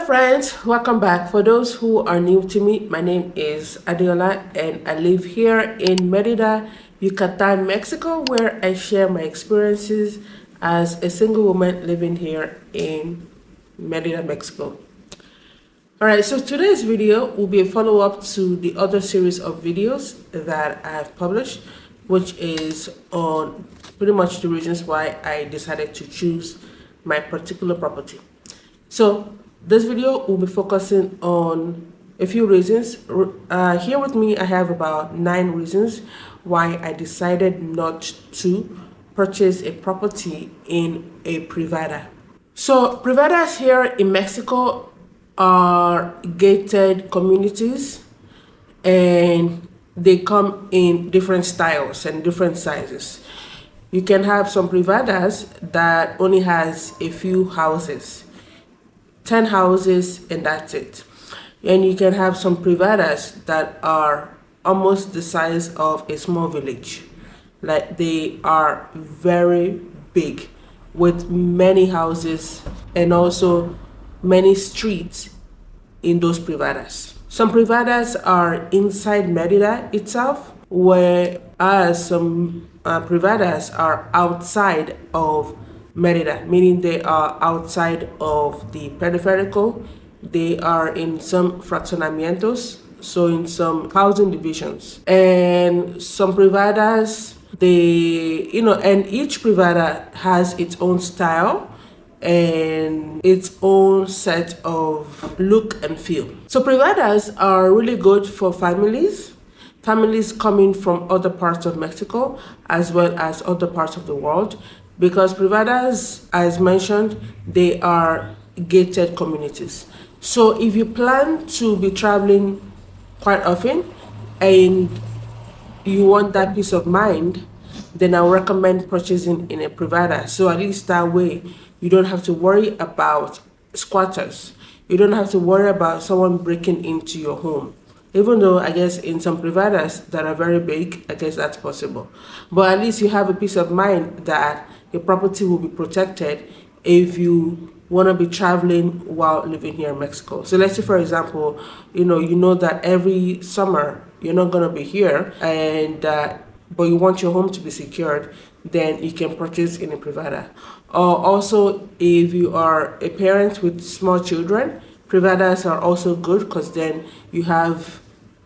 friends, welcome back. For those who are new to me, my name is Adiola and I live here in Merida, Yucatan, Mexico, where I share my experiences as a single woman living here in Merida, Mexico. Alright, so today's video will be a follow-up to the other series of videos that I have published, which is on pretty much the reasons why I decided to choose my particular property. So this video will be focusing on a few reasons. Here with me, I have about 9 reasons why I decided not to purchase a property in a Privada. So Privadas here in Mexico are gated communities, and they come in different styles and different sizes. You can have some Privadas that only has a few houses, 10 houses, and that's it. And you can have some Privadas that are almost the size of a small village. Like, they are very big with many houses and also many streets in those Privadas. Some Privadas are inside Merida itself, whereas some Privadas are outside of Merida, meaning they are outside of the peripheral. They are in some fraccionamientos, so in some housing divisions. And some Privadas, and each Privada has its own style and its own set of look and feel. So Privadas are really good for families coming from other parts of Mexico as well as other parts of the world, because Privadas, as mentioned, they are gated communities. So if you plan to be traveling quite often and you want that peace of mind, then I would recommend purchasing in a Privada. So at least that way you don't have to worry about squatters. You don't have to worry about someone breaking into your home. Even though I guess in some Privadas that are very big, I guess that's possible. But at least you have a peace of mind that your property will be protected if you want to be traveling while living here in Mexico. So let's say, for example, you know that every summer you're not going to be here, and but you want your home to be secured, then you can purchase in a Privada. Or also, if you are a parent with small children, Privadas are also good, because then you have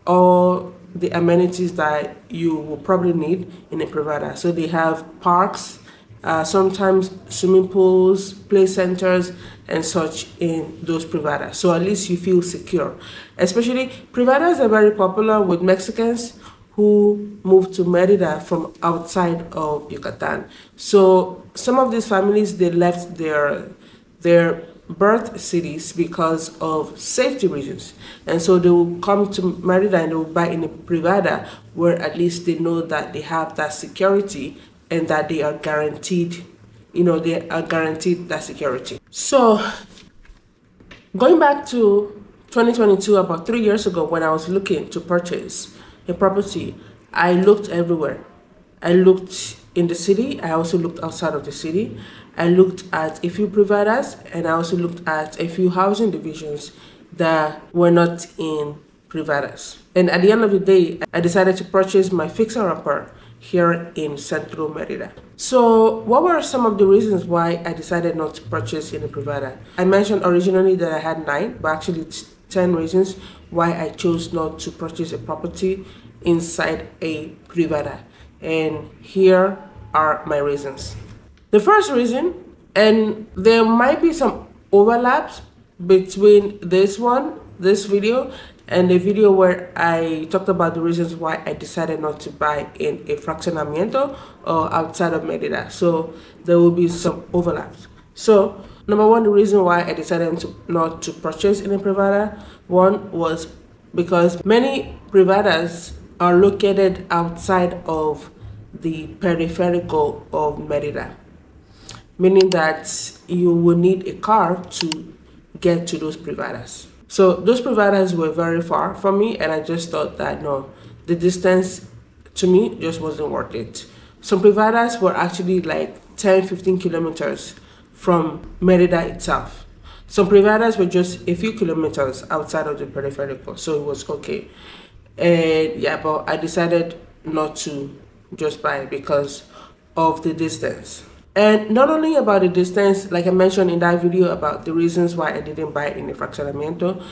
all the amenities that you will probably need in a Privada. So they have parks, sometimes swimming pools, play centers, and such in those Privadas. So at least you feel secure. Especially, Privadas are very popular with Mexicans who moved to Merida from outside of Yucatan. So some of these families, they left their birth cities because of safety reasons, and so they will come to Merida and they will buy in a Privada, where at least they know that they have that security and that they are guaranteed, that security. So going back to 2022, about 3 years ago, when I was looking to purchase a property, I looked everywhere. I looked in the city, I also looked outside of the city. I looked at a few Privadas, and I also looked at a few housing divisions that were not in Privadas. And at the end of the day, I decided to purchase my fixer-upper here in Central Merida. So what were some of the reasons why I decided not to purchase in a Privada? I mentioned originally that I had 9, but actually it's 10 reasons why I chose not to purchase a property inside a Privada. And here are my reasons. The first reason, and there might be some overlaps between this video, and the video where I talked about the reasons why I decided not to buy in a fraccionamiento or outside of Merida. So there will be some overlaps. So number 1, the reason why I decided not to purchase in a Privada, one was because many Privadas are located outside of the peripheral of Merida, meaning that you will need a car to get to those Privadas. So those Privadas were very far from me, and I just thought that no, the distance to me just wasn't worth it. Some Privadas were actually like 10-15 kilometers from Merida itself. Some Privadas were just a few kilometers outside of the peripheral, so it was okay. And yeah, but I decided not to just buy it because of the distance. And not only about the distance, like I mentioned in that video about the reasons why I didn't buy it in the fraccionamiento,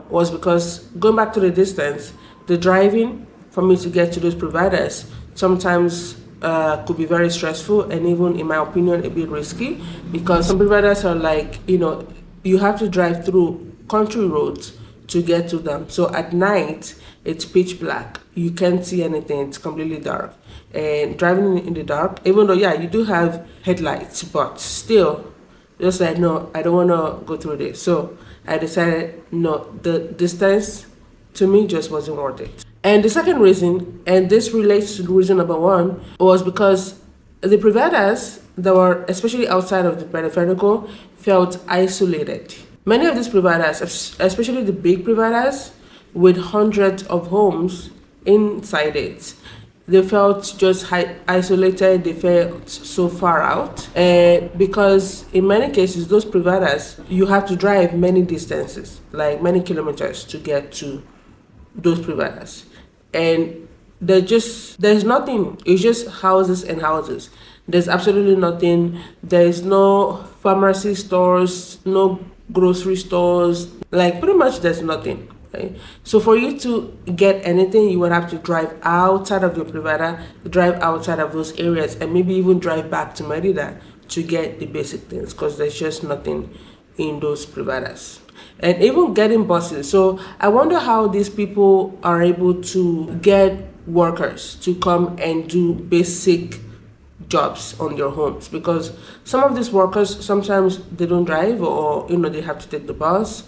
was because going back to the distance, the driving for me to get to those providers sometimes could be very stressful and even, in my opinion, a bit risky, because some providers are like, you have to drive through country roads to get to them. So at night, it's pitch black. You can't see anything. It's completely dark. And driving in the dark, even though, yeah, you do have headlights, but still, just like, no, I don't want to go through this. So I decided, no, the distance to me just wasn't worth it. And the second reason, and this relates to reason number one, was because the Privadas that were especially outside of the peripheral felt isolated. Many of these Privadas, especially the big Privadas with hundreds of homes inside it, they felt just isolated. They felt so far out, and because in many cases those Privadas, you have to drive many distances, like many kilometers, to get to those Privadas, and there's nothing. It's just houses and houses. There's absolutely nothing. There's no pharmacy stores, no grocery stores, like pretty much there's nothing. Right? So for you to get anything, you would have to drive outside of your Privada, drive outside of those areas, and maybe even drive back to Merida to get the basic things, because there's just nothing in those Privadas. And even getting buses. So I wonder how these people are able to get workers to come and do basic jobs on their homes, because some of these workers, sometimes they don't drive, or they have to take the bus,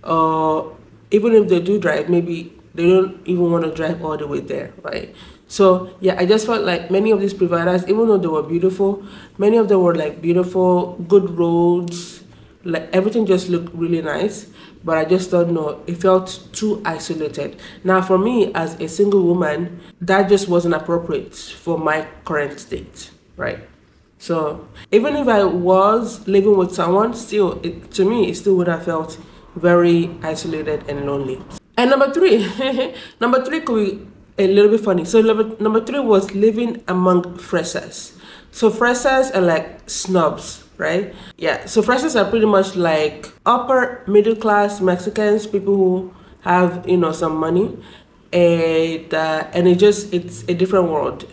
or even if they do drive, maybe they don't even want to drive all the way there, right? So yeah, I just felt like many of these Privadas, even though they were beautiful, many of them were like beautiful, good roads, like everything just looked really nice, but I just thought, no, it felt too isolated. Now for me as a single woman, that just wasn't appropriate for my current state, right? So even if I was living with someone, still, to me, it still would have felt very isolated and lonely. And number three, number three could be a little bit funny. So number three was living among Fresses. So Fresses are like snobs, right? Yeah, so Fresses are pretty much like upper middle class Mexicans, people who have, some money. And it's a different world.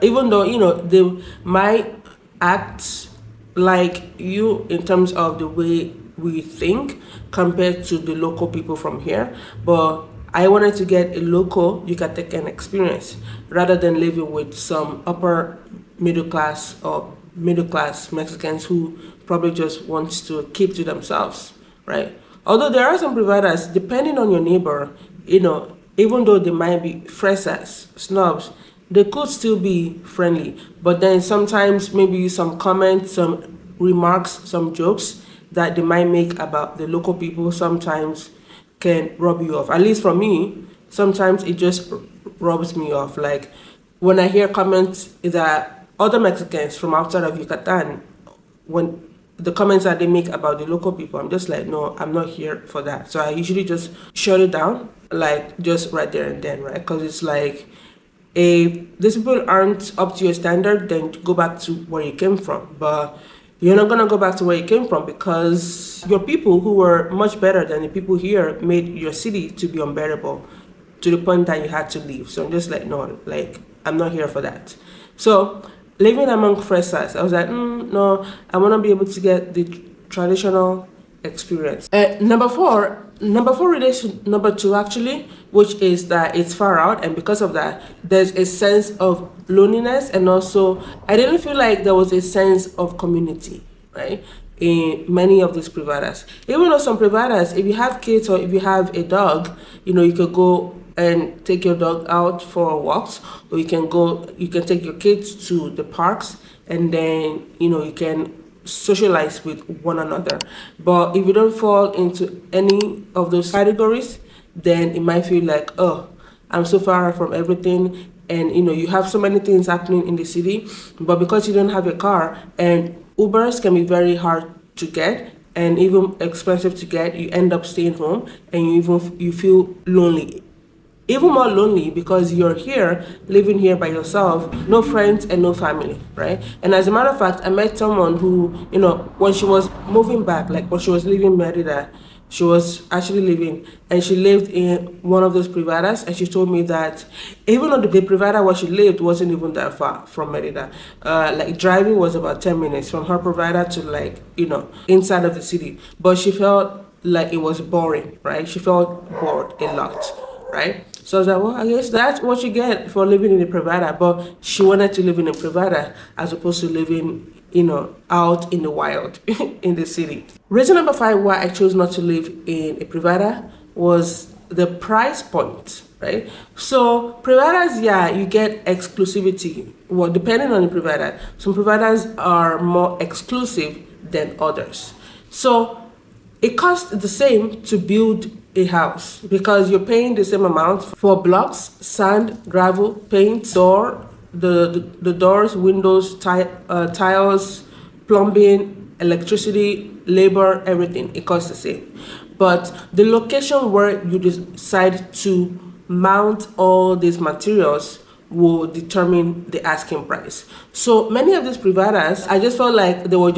Even though, they might act like you in terms of the way we think compared to the local people from here, but I wanted to get a local Yucatecan experience rather than living with some upper middle class or middle class Mexicans who probably just wants to keep to themselves, right? Although there are some Privadas, depending on your neighbor, even though they might be fresas, snobs, they could still be friendly. But then sometimes maybe some comments, some remarks, some jokes that they might make about the local people sometimes can rub you off. At least for me, sometimes it just rubs me off. Like when I hear comments that other Mexicans from outside of Yucatan, when the comments that they make about the local people, I'm just like, no, I'm not here for that. So I usually just shut it down, like just right there and then, right? Because it's like, if these people aren't up to your standard, then go back to where you came from. But you're not going to go back to where you came from because your people who were much better than the people here made your city to be unbearable to the point that you had to leave. So I'm just like, no, like, I'm not here for that. So living among Fresses, I was like, no, I want to be able to get the traditional experience. Number four relates to number two actually, which is that it's far out, and because of that, there's a sense of loneliness, and also I didn't feel like there was a sense of community, right? In many of these Privadas. Even though some Privadas, if you have kids or if you have a dog, you could go and take your dog out for walks, or you can take your kids to the parks, and then you can socialize with one another. But if you don't fall into any of those categories, then it might feel like, oh, I'm so far from everything, and you have so many things happening in the city, but because you don't have a car, and Ubers can be very hard to get, and even expensive to get, you end up staying home and you feel lonely. Even more lonely because you're here, living here by yourself, no friends and no family, right? And as a matter of fact, I met someone who, when she was moving back, like when she was leaving Merida, she was actually living, and she lived in one of those Privadas, and she told me that even though the Privada where she lived wasn't even that far from Merida, like driving was about 10 minutes from her Privada to inside of the city, but she felt like it was boring, right? She felt bored a lot, right? So I was like, well, I guess that's what you get for living in a Privada, but she wanted to live in a Privada as opposed to living out in the wild in the city. Reason number 5 why I chose not to live in a Privada was the price point, right? So Privadas, yeah, you get exclusivity. Well, depending on the Privada, some Privadas are more exclusive than others. So it costs the same to build a house because you're paying the same amount for blocks, sand, gravel, paint, the doors, windows, tiles, plumbing, electricity, labor, everything. It costs the same. But the location where you decide to mount all these materials will determine the asking price. So many of these Privadas, I just felt like I was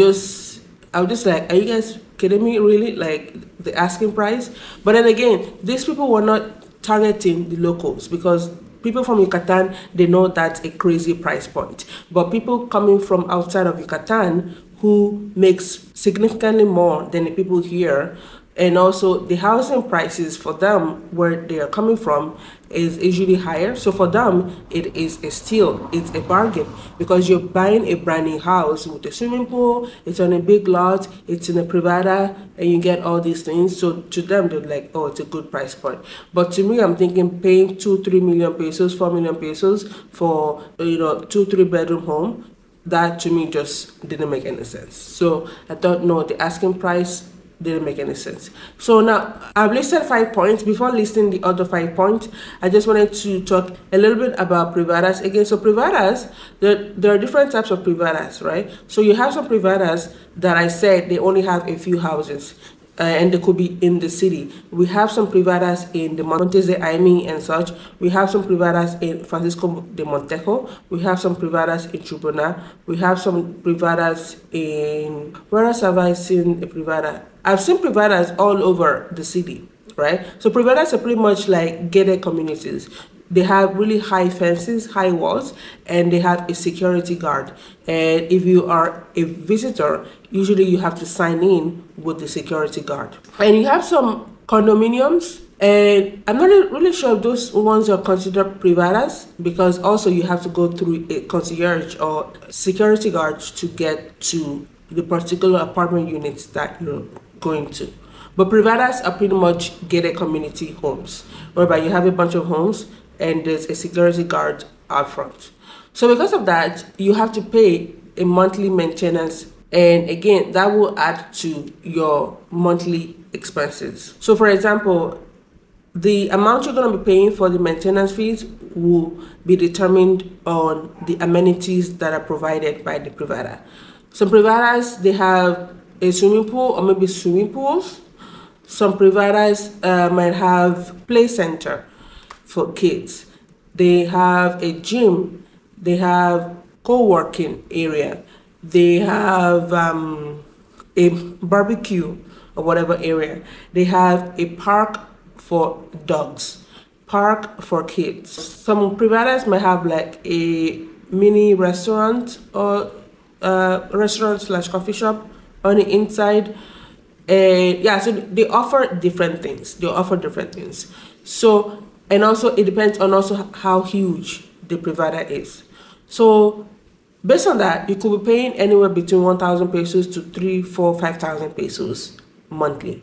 just like, are you guys kidding me, really? Like the asking price? But then again, these people were not targeting the locals because people from Yucatan, they know that's a crazy price point. But people coming from outside of Yucatan who makes significantly more than the people here, and also the housing prices for them where they are coming from is usually higher. So for them, it is a steal, it's a bargain because you're buying a brand new house with a swimming pool, it's on a big lot, it's in a Privada, and you get all these things. So to them, they're like, oh, it's a good price point. But to me, I'm thinking paying 2-3 million pesos, 4 million pesos for 2-3 bedroom home, that to me just didn't make any sense. So I thought, no, the asking price didn't make any sense. So now I've listed 5 points. Before listing the other 5 points, I just wanted to talk a little bit about Privadas again. So Privadas, there are different types of Privadas, right? So you have some Privadas that I said they only have a few houses. And they could be in the city. We have some Privadas in the Montes de Aimi and such. We have some Privadas in Francisco de Montejo. We have some Privadas in Chubona. We have some Privadas in... Where else have I seen a Privada? I've seen Privadas all over the city, right? So Privadas are pretty much like gated communities. They have really high fences, high walls, and they have a security guard. And if you are a visitor, usually you have to sign in with the security guard. And you have some condominiums, and I'm not really sure if those ones are considered Privadas because also you have to go through a concierge or security guard to get to the particular apartment units that you're going to. But Privadas are pretty much gated community homes, whereby you have a bunch of homes and there's a security guard out front. So because of that, you have to pay a monthly maintenance, and again, that will add to your monthly expenses. So for example, the amount you're going to be paying for the maintenance fees will be determined on the amenities that are provided by the Privada. Some Privadas, they have a swimming pool or maybe swimming pools. Some Privadas might have play center for kids. They have a gym. They have co-working area. They have a barbecue or whatever area. They have a park for dogs, park for kids. Some Privadas might have like a mini restaurant or restaurant/coffee shop on the inside. Yeah, so they offer different things. So, and also it depends on also how huge the Privada is. So based on that, you could be paying anywhere between 1,000 pesos to 3, 4, 5,000 pesos monthly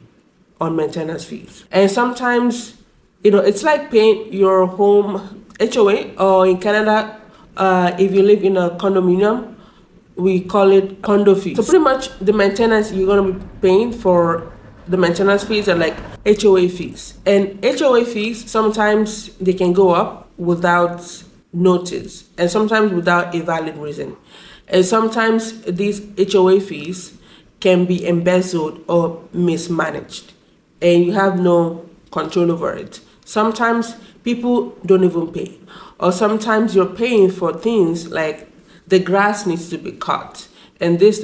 on maintenance fees. And sometimes, it's like paying your home HOA, or in Canada, if you live in a condominium, we call it condo fees. So pretty much the maintenance you're going to be paying for the maintenance fees are like HOA fees. And HOA fees, sometimes they can go up without notice and sometimes without a valid reason. And sometimes these HOA fees can be embezzled or mismanaged, and you have no control over it. Sometimes people don't even pay, or sometimes you're paying for things like the grass needs to be cut and this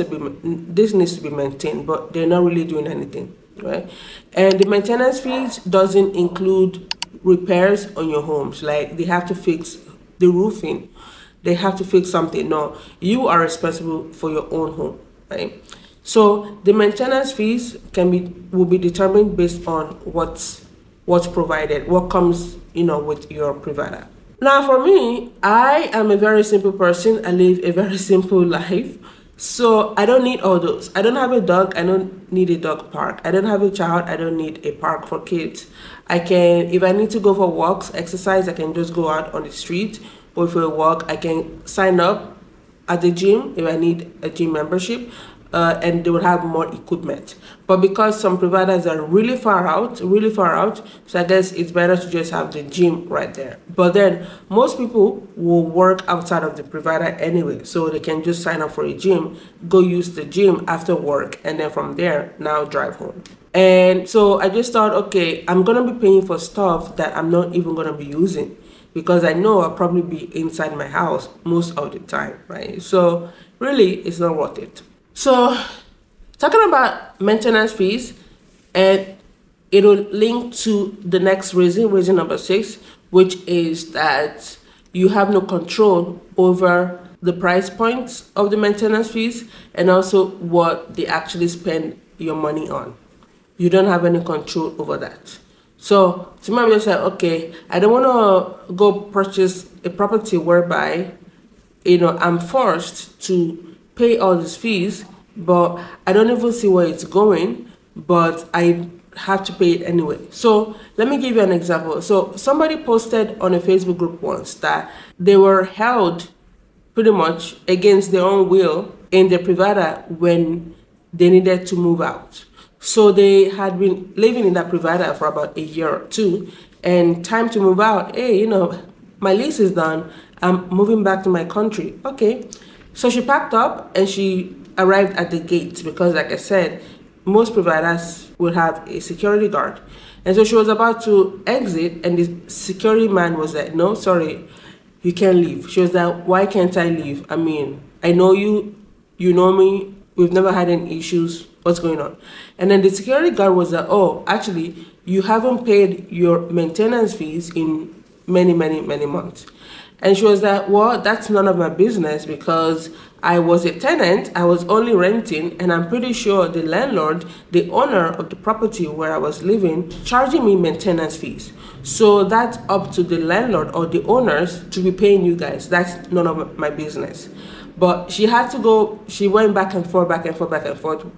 needs to be maintained, but they're not really doing anything, right? And the maintenance fees doesn't include repairs on your homes, like they have to fix the roofing, they have to fix something. No, you are responsible for your own home, right? So the maintenance fees will be determined based on what's provided, what comes with your Privada. Now for me, I am a very simple person. I live a very simple life. So I don't need all those. I don't have a dog. I don't need a dog park. I don't have a child. I don't need a park for kids. If I need to go for walks, exercise, I can just go out on the street. Or for a walk, I can sign up at the gym if I need a gym membership. And they will have more equipment. But because some providers are really far out, so I guess it's better to just have the gym right there. But then most people will work outside of the provider anyway, so they can just sign up for a gym, go use the gym after work, and then from there, now drive home. And so I just thought, okay, I'm gonna be paying for stuff that I'm not even gonna be using, because I know I'll probably be inside my house most of the time, right? So really, it's not worth it. So, talking about maintenance fees, and it will link to the next reason number 6, which is that you have no control over the price points of the maintenance fees and also what they actually spend your money on. You don't have any control over that. So, to me, I'm just like, okay, I don't want to go purchase a property whereby, I'm forced to pay all these fees, but I don't even see where it's going, but I have to pay it anyway. So let me give you an example. So somebody posted on a Facebook group once that they were held pretty much against their own will in their Privada when they needed to move out. So they had been living in that Privada for about a year or two, and time to move out. Hey, my lease is done. I'm moving back to my country. Okay. So she packed up and she arrived at the gate because, like I said, most providers will have a security guard. And so she was about to exit, and the security man was like, no, sorry, you can't leave. She was like, why can't I leave? I mean, I know you, you know me, we've never had any issues, what's going on? And then the security guard was like, oh, actually, you haven't paid your maintenance fees in many, many, many months. And she was like, well, that's none of my business because I was a tenant, I was only renting, and I'm pretty sure the landlord, the owner of the property where I was living, charging me maintenance fees. So that's up to the landlord or the owners to be paying you guys. That's none of my business. But she had to go, she went back and forth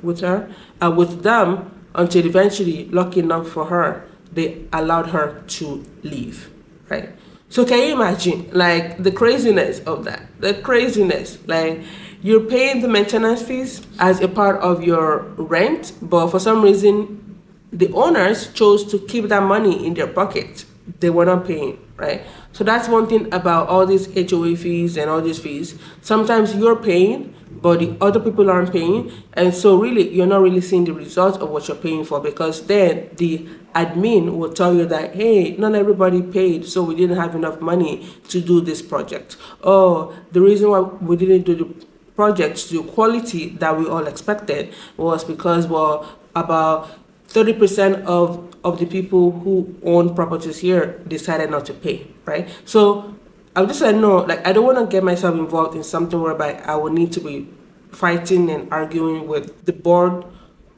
with them until eventually, lucky enough for her, they allowed her to leave, right? So can you imagine, like, the craziness of that? The craziness, like, you're paying the maintenance fees as a part of your rent, but for some reason, the owners chose to keep that money in their pocket. They were not paying, right? So that's one thing about all these HOA fees and all these fees. Sometimes you're paying, but the other people aren't paying. And so really, you're not really seeing the results of what you're paying for, because then the admin will tell you that, hey, not everybody paid, so we didn't have enough money to do this project. Oh, the reason why we didn't do the project to the quality that we all expected was because, well, about 30% of the people who own properties here decided not to pay, right? So I'm just like, no, like, I don't want to get myself involved in something whereby I will need to be fighting and arguing with the board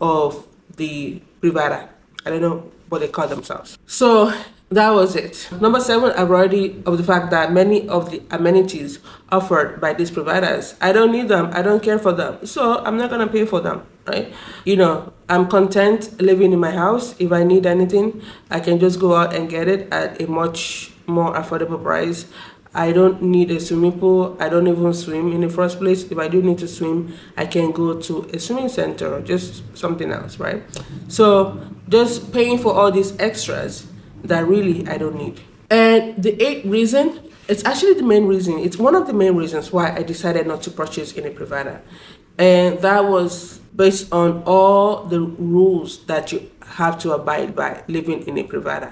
of the Privada. I don't know what they call themselves. So that was it. Number 7, I've already of the fact that many of the amenities offered by these providers, I don't need them, I don't care for them, so I'm not gonna pay for them, right? I'm content living in my house. If I need anything, I can just go out and get it at a much more affordable price. I don't need a swimming pool. I don't even swim in the first place. If I do need to swim, I can go to a swimming center or just something else, right? So just paying for all these extras that really I don't need. And the 8th reason, it's actually the main reason. It's one of the main reasons why I decided not to purchase in a Privada. And that was based on all the rules that you have to abide by living in a Privada,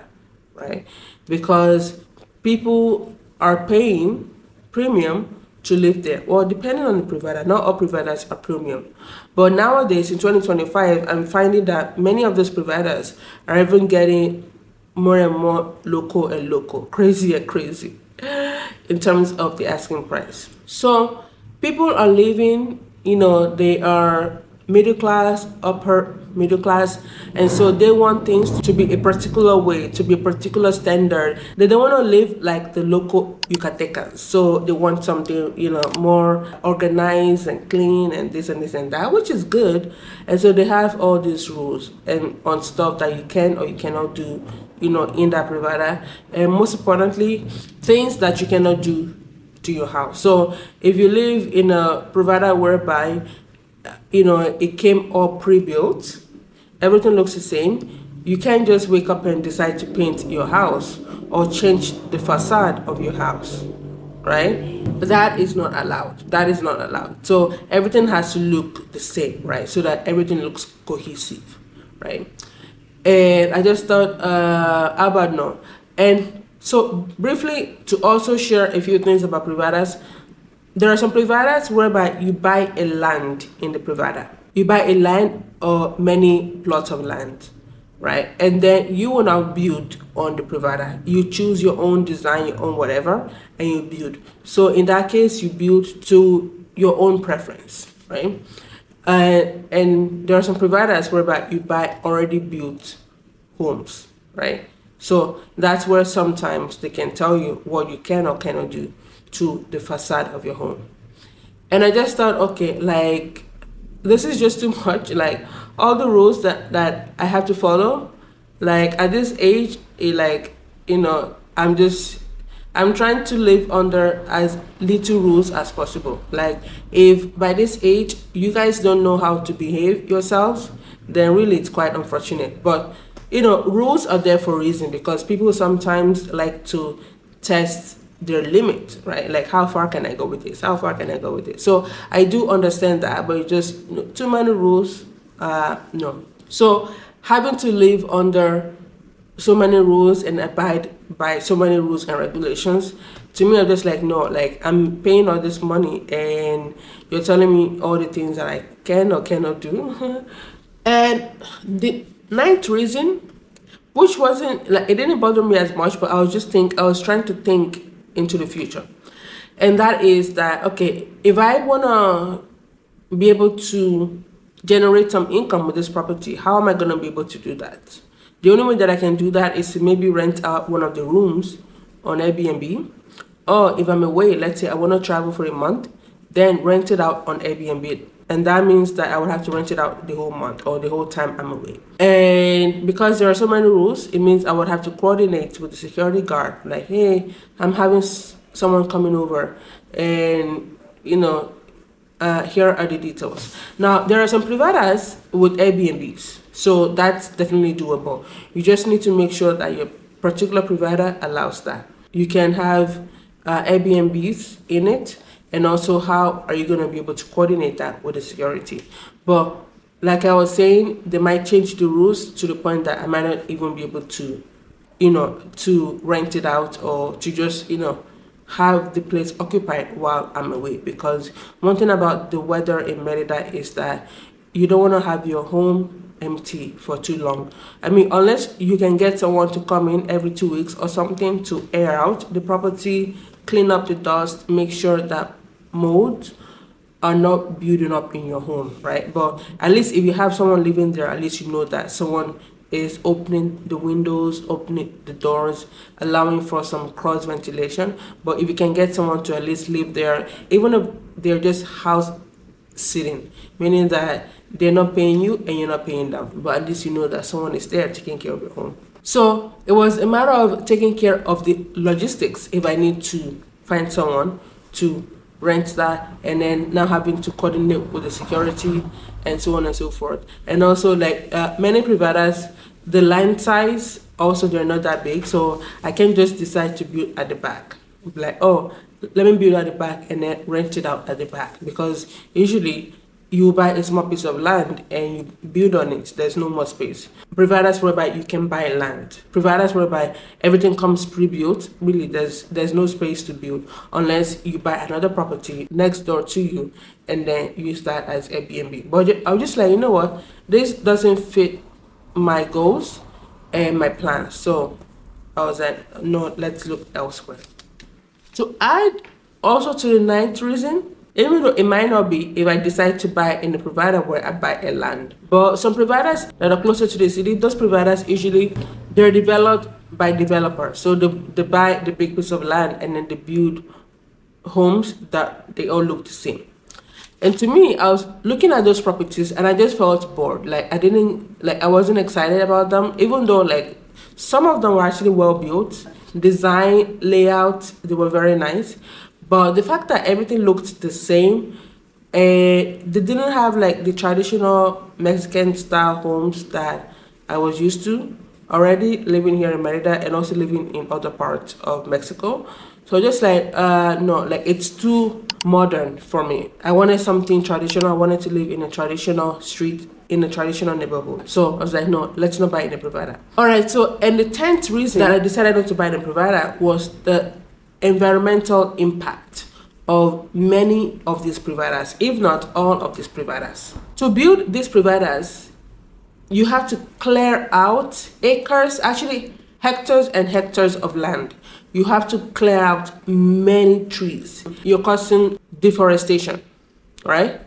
right? Because people are paying premium to live there. Well, depending on the Privada, not all Privadas are premium. But nowadays, in 2025, I'm finding that many of those Privadas are even getting more and more local, crazy and crazy in terms of the asking price. So people are living, they are middle class, upper middle class, and so they want things to be a particular way, to be a particular standard. They don't want to live like the local Yucatecans, so they want something, more organized and clean and this and this and that, which is good. And so they have all these rules and on stuff that you can or you cannot do, in that Privada, and most importantly, things that you cannot do to your house. So if you live in a Privada whereby it came all pre-built, everything looks the same, you can't just wake up and decide to paint your house or change the facade of your house, right? That is not allowed. That is not allowed. So everything has to look the same, right? So that everything looks cohesive, right? And I just thought, how about no? And so briefly, to also share a few things about Privadas, there are some Privadas whereby you buy a land in the Privada. You buy a land or many plots of land, right? And then you will now build on the Privada. You choose your own design, your own whatever, and you build. So in that case, you build to your own preference, right? And there are some Privadas whereby you buy already built homes, right? So that's where sometimes they can tell you what you can or cannot do to the facade of your home. And I just thought, okay, like, this is just too much. Like, all the rules that I have to follow, like, at this age, I'm trying to live under as little rules as possible. Like, if by this age you guys don't know how to behave yourselves, then really it's quite unfortunate. But rules are there for a reason, because people sometimes like to test their limit, right? Like, how far can I go with this? How far can I go with it? So I do understand that, but it's just too many rules. No. So having to live under so many rules and abide by so many rules and regulations, to me, I'm just like, no, like, I'm paying all this money and you're telling me all the things that I can or cannot do. And the ninth reason, which wasn't like, it didn't bother me as much, but I was trying to think into the future. And that is that, okay, if I wanna be able to generate some income with this property, how am I gonna be able to do that? The only way that I can do that is to maybe rent out one of the rooms on Airbnb, or if I'm away, let's say I want to travel for a month, then rent it out on Airbnb. And that means that I would have to rent it out the whole month or the whole time I'm away. And because there are so many rules, it means I would have to coordinate with the security guard. Like, hey, I'm having someone coming over, and here are the details. Now, there are some Privadas with Airbnbs, so that's definitely doable. You just need to make sure that your particular Privada allows that. You can have Airbnbs in it, and also how are you going to be able to coordinate that with the security? But like I was saying, they might change the rules to the point that I might not even be able to, to rent it out, or to just, have the place occupied while I'm away. Because one thing about the weather in Merida is that you don't want to have your home empty for too long. I mean, unless you can get someone to come in every 2 weeks or something to air out the property, clean up the dust, make sure that molds are not building up in your home, right? But at least if you have someone living there, at least you know that someone is opening the windows, opening the doors, allowing for some cross ventilation. But if you can get someone to at least live there, even if they're just house sitting, meaning that they're not paying you and you're not paying them, but at least you know that someone is there taking care of your home. So it was a matter of taking care of the logistics. If I need to find someone to rent that, and then now having to coordinate with the security and so on and so forth. And also, like many Privadas, the line size also, they're not that big, so I can just decide to build at the back, like, oh, let me build at the back and then rent it out at the back. Because usually you buy a small piece of land and you build on it. There's no more space. Privadas whereby you can buy land. Privadas whereby everything comes pre-built. Really, there's no space to build unless you buy another property next door to you and then use that as Airbnb. But I'll just like, you know what, this doesn't fit my goals and my plans. So I was like, no, let's look elsewhere. To add also to the ninth reason, even though it might not be if I decide to buy in a Privada where I buy a land. But some Privadas that are closer to the city, those Privadas usually, they're developed by developers. So they buy the big piece of land and then they build homes that they all look the same. And to me, I was looking at those properties and I just felt bored. Like I wasn't excited about them, even though like some of them were actually well built, design, layout, they were very nice. But the fact that everything looked the same, they didn't have like the traditional Mexican style homes that I was used to already living here in Merida and also living in other parts of Mexico. So just like, no, like it's too modern for me. I wanted something traditional. I wanted to live in a traditional street, in a traditional neighborhood. So I was like, no, let's not buy in a Privada. All right, so, and the 10th reason that I decided not to buy in a Privada was the environmental impact of many of these Privadas, if not all of these Privadas. To build these Privadas, you have to clear out acres, actually hectares and hectares of land. You have to clear out many trees. You're causing deforestation, right?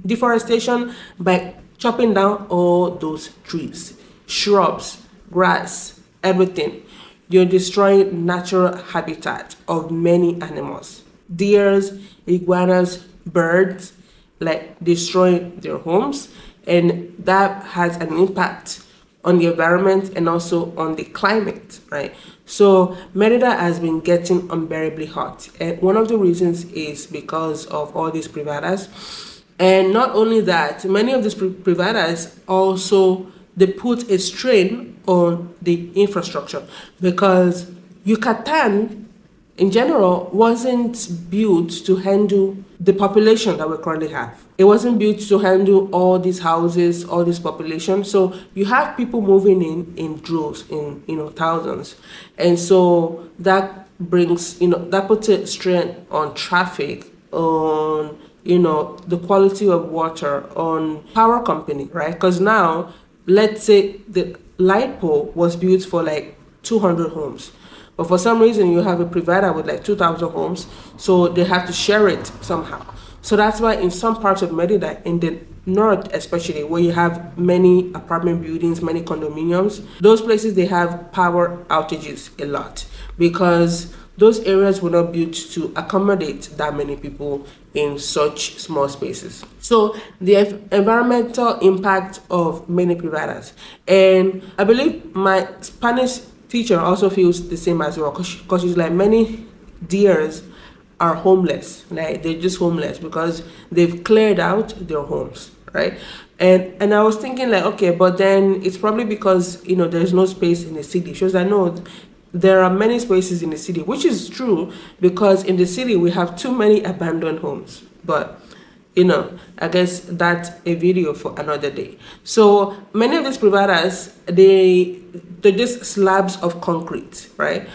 Deforestation by chopping down all those trees, shrubs, grass, everything. You're destroying natural habitat of many animals. Deers, iguanas, birds, like destroying their homes. And that has an impact on the environment and also on the climate, right? So Merida has been getting unbearably hot. And one of the reasons is because of all these Privadas. And not only that, many of these Privadas also, they put a strain on the infrastructure because Yucatan in general wasn't built to handle the population that we currently have. It wasn't built to handle all these houses, all this population. So you have people moving in droves, in thousands. And so that brings, that puts a strain on traffic, on the quality of water, on power company, right? Because now, let's say the light pole was built for like 200 homes. But for some reason, you have a Privada with like 2,000 homes, so they have to share it somehow. So that's why in some parts of Merida, in the north especially, where you have many apartment buildings, many condominiums, those places, they have power outages a lot because those areas were not built to accommodate that many people in such small spaces. So the environmental impact of many Privadas. And I believe my Spanish teacher also feels the same as well, because she's like, many deers are homeless, like they're just homeless because they've cleared out their homes, right? And I was thinking like, okay, but then it's probably because there's no space in the city. She was like, no, there are many spaces in the city, which is true because in the city we have too many abandoned homes. But I guess that's a video for another day. So many of these Privadas, they're just slabs of concrete, right?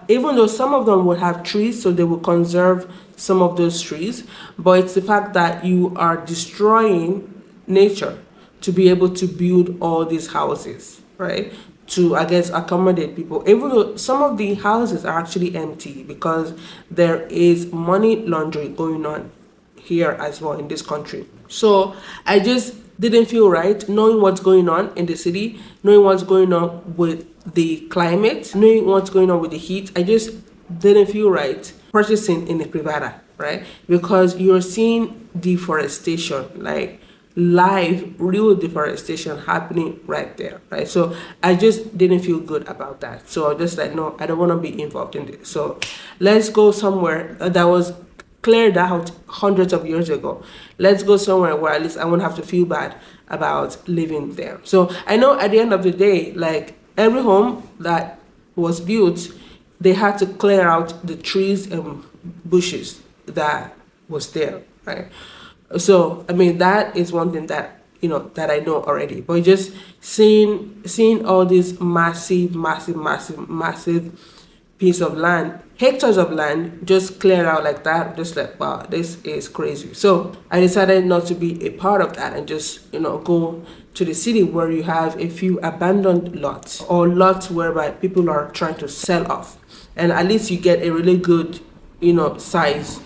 Even though some of them would have trees, so they will conserve some of those trees, but it's the fact that you are destroying nature to be able to build all these houses, right? To, I guess, accommodate people, even though some of the houses are actually empty because there is money laundering going on here as well in this country. So I just didn't feel right knowing what's going on in the city, knowing what's going on with the climate, knowing what's going on with the heat. I just didn't feel right purchasing in a Privada, right? Because you're seeing deforestation, like live, real deforestation happening right there, right? So I just didn't feel good about that. So I was just like, no, I don't want to be involved in this. So let's go somewhere that was cleared out hundreds of years ago. Let's go somewhere where at least I won't have to feel bad about living there. So I know at the end of the day, like every home that was built, they had to clear out the trees and bushes that was there, right? So I mean, that is one thing that, that I know already. But just seeing all these massive piece of land, hectares of land, just cleared out like that, just like, wow, this is crazy. So I decided not to be a part of that and just, go to the city where you have a few abandoned lots, or lots whereby people are trying to sell off, and at least you get a really good, size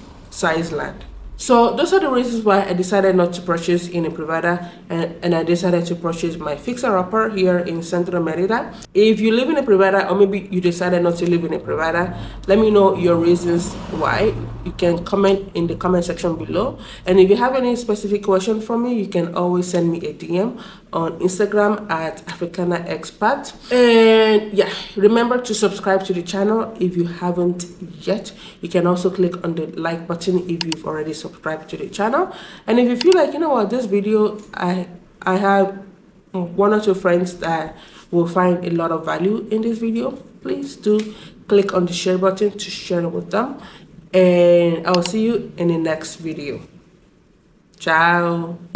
land. So those are the reasons why I decided not to purchase in a Privada, and I decided to purchase my fixer-upper here in Central Merida. If you live in a Privada, or maybe you decided not to live in a Privada, let me know your reasons why. You can comment in the comment section below. And if you have any specific question for me, you can always send me a DM on Instagram at Africana Expat. And yeah, remember to subscribe to the channel if you haven't yet. You can also click on the like button if you've already subscribed to the channel. And if you feel like, this video, I have one or two friends that will find a lot of value in this video, please do click on the share button to share it with them. And I'll see you in the next video. Ciao.